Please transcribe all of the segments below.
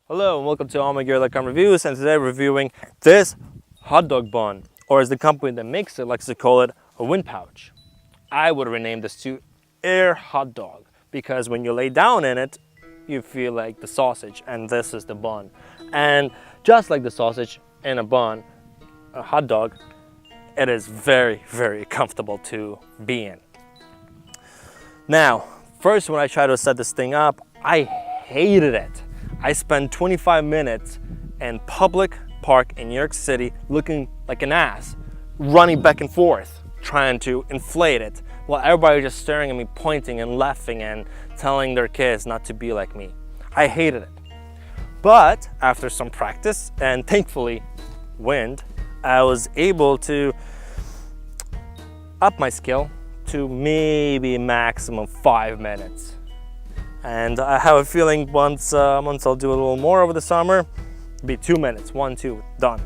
Hello and welcome to allmygear.com reviews, and today we're reviewing this hot dog bun, or as the company that makes it likes to call it, a wind pouch. I would rename this to air hot dog because when you lay down in it, you feel like the sausage, and this is the bun. And just like the sausage in a bun, a hot dog, it is very, very comfortable to be in. Now, first when I tried to set this thing up, I hated it. I spent 25 minutes in public park in New York City looking like an ass, running back and forth, trying to inflate it, while everybody was just staring at me, pointing and laughing and telling their kids not to be like me. I hated it. But after some practice and thankfully wind, I was able to up my skill to maybe maximum 5 minutes. And I have a feeling once I'll do a little more over the summer, it'll be 2 minutes, 1, 2, done.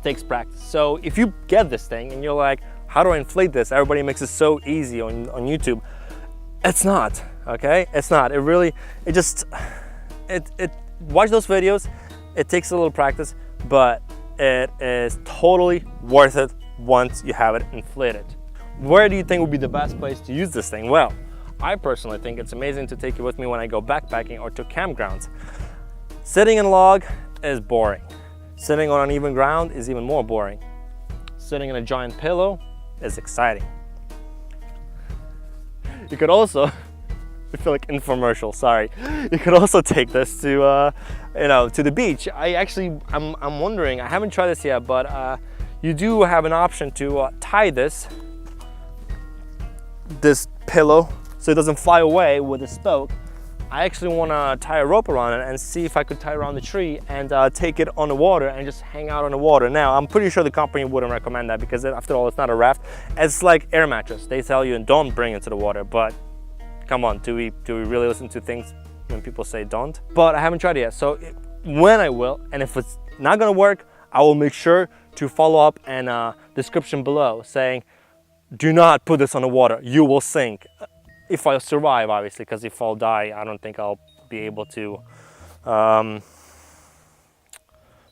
Takes practice. So if you get this thing and you're like, how do I inflate this? Everybody makes it so easy on YouTube. It's not, okay? It's not. Watch those videos. It takes a little practice, but it is totally worth it once you have it inflated. Where do you think would be the best place to use this thing? Well, I personally think it's amazing to take it with me when I go backpacking or to campgrounds. Sitting in a log is boring. Sitting on uneven ground is even more boring. Sitting in a giant pillow is exciting. You could also, I feel like infomercial, sorry. You could also take this to, to the beach. I'm wondering, I haven't tried this yet, but you do have an option to tie this pillow so it doesn't fly away with a spoke. I actually want to tie a rope around it and see if I could tie it around the tree and take it on the water and just hang out on the water. Now, I'm pretty sure the company wouldn't recommend that because after all, it's not a raft. It's like air mattress. They tell you don't bring it to the water, but come on, do we really listen to things when people say don't? But I haven't tried it yet, so when I will, and if it's not gonna work, I will make sure to follow up in a description below saying, do not put this on the water, you will sink. If I survive, obviously, because if I'll die, I don't think I'll be able to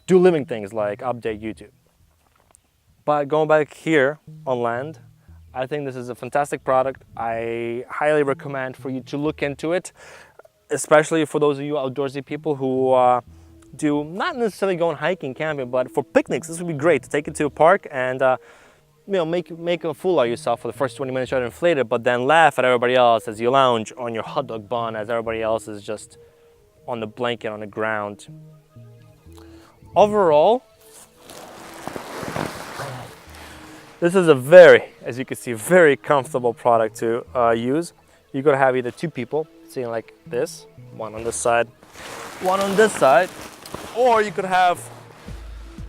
do living things like update YouTube. But going back here on land, I think this is a fantastic product. I highly recommend for you to look into it, especially for those of you outdoorsy people who do not necessarily go on hiking, camping, but for picnics, this would be great to take it to a park and make a fool of yourself for the first 20 minutes, try to inflate it, but then laugh at everybody else as you lounge on your hot dog bun as everybody else is just on the blanket on the ground. Overall, this is a as you can see, very comfortable product to use. You're gonna have either two people sitting like this, one on this side, one on this side, or you could have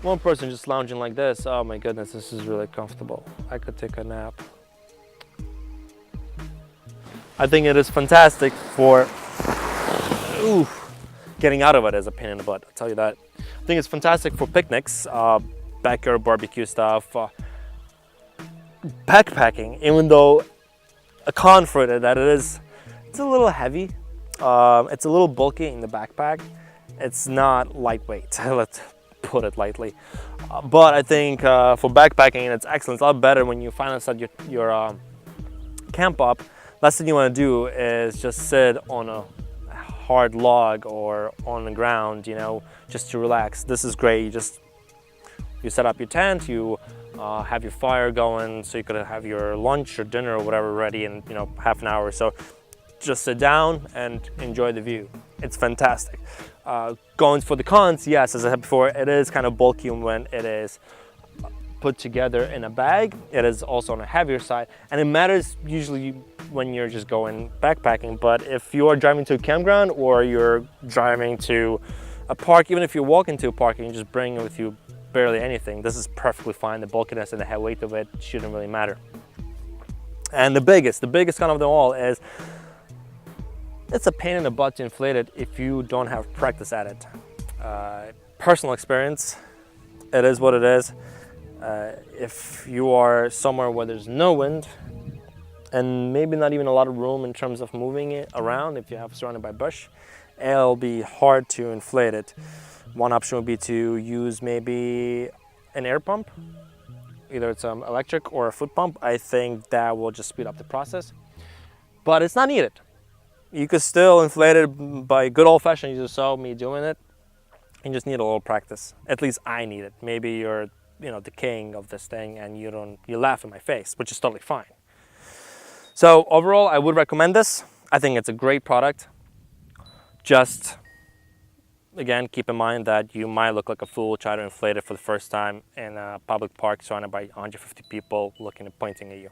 one person just lounging like this. Oh my goodness, this is really comfortable. I could take a nap. I think it is fantastic for, getting out of it is a pain in the butt, I'll tell you that. I think it's fantastic for picnics, backyard barbecue stuff, backpacking, even though a con for it that it's a little heavy, it's a little bulky in the backpack. It's not lightweight, let's put it lightly. But I think for backpacking, it's excellent. It's a lot better when you finally set your camp up. Last thing you want to do is just sit on a hard log or on the ground, just to relax. This is great. You set up your tent, you have your fire going, so you could have your lunch or dinner or whatever ready in half an hour or so. Just sit down and enjoy the view. It's fantastic. Going for the cons, yes, as I said before, it is kind of bulky when it is put together in a bag. It is also on a heavier side, and it matters usually when you're just going backpacking. But if you are driving to a campground or you're driving to a park, even if you're walking to a park and you just bring with you barely anything, this is perfectly fine. The bulkiness and the heavy weight of it shouldn't really matter. And the biggest con of them all is it's a pain in the butt to inflate it if you don't have practice at it. Personal experience, it is what it is. If you are somewhere where there's no wind and maybe not even a lot of room in terms of moving it around, if you have surrounded by bush, it'll be hard to inflate it. One option would be to use maybe an air pump. Either it's electric or a foot pump. I think that will just speed up the process. But it's not needed. You could still inflate it by good old-fashioned. You just saw me doing it. You just need a little practice. At least I need it. Maybe you're, the king of this thing and you laugh in my face, which is totally fine. So overall, I would recommend this. I think it's a great product. Just, again, keep in mind that you might look like a fool trying to inflate it for the first time in a public park surrounded by 150 people looking and pointing at you.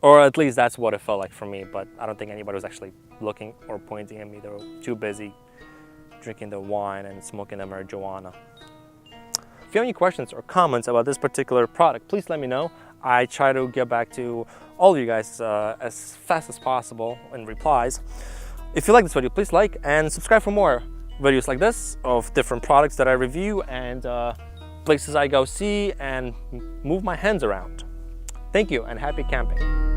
Or at least that's what it felt like for me, but I don't think anybody was actually looking or pointing at me. They were too busy drinking their wine and smoking their marijuana. If you have any questions or comments about this particular product, please let me know. I try to get back to all of you guys as fast as possible in replies. If you like this video, please like and subscribe for more videos like this of different products that I review and places I go see and move my hands around. Thank you and happy camping.